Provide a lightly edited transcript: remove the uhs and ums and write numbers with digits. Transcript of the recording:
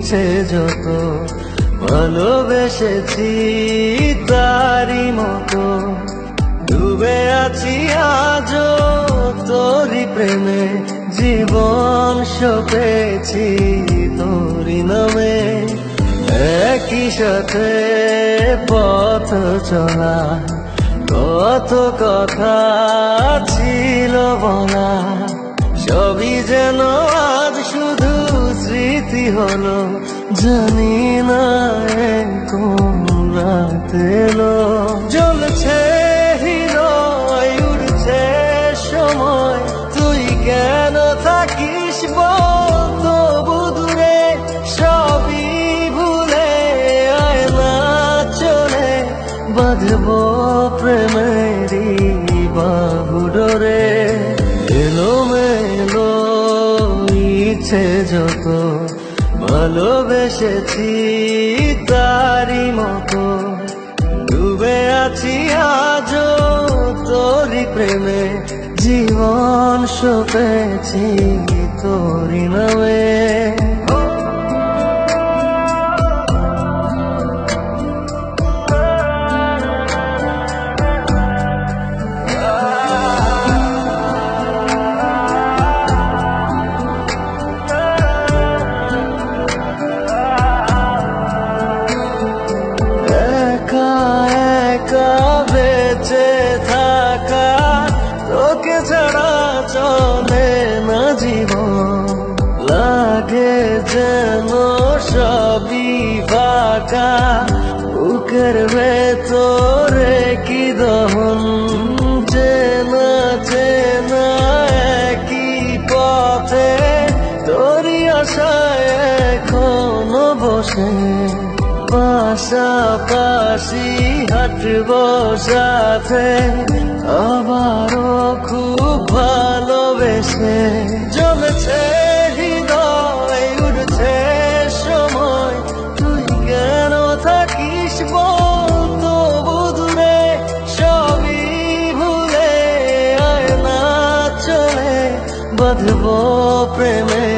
ইচ্ছে যত ভালোবেসেছি তারি মতো ডুবে আছি আজও তোরি প্রেমে জীবন সপেছি তোরি নামে একই সাথে পথ চলা কত কথা ছিল বলা সবই যেন আজ শুধু স্মৃতি হলো জানি না কোন রাত এলো জ্বলছে হৃদয় উড়ছে সময় তুই কেন থাকিস বল তবু দূরে সবই ভুলে আয় না চলে বাঁধবো প্রেমেরই বাহু ডোরে এলোমেলো ইচ্ছে যত ভালোবেসেছি তারি মতো ডুবে আছি আজও তোরি প্রেমে জীবন সপেছি তোরি নামে বেঁচে থাকা তোকে ছাড়া চলে না জীবন লাগে যেন সবই ফাঁকা বুকের ভেতরে কি দহন চেনা চেনা একই পথে তোরই আশায় এখনো বসে পাশাপাশি হাঁটবো সাথে আবারও খুব ভালোবেসে জমেছে হৃদয় উঠছে সময় তুই কেন থাকিস বল তবু দূরে সবই ভুলে আয় না চলে বাঁধবো প্রেমে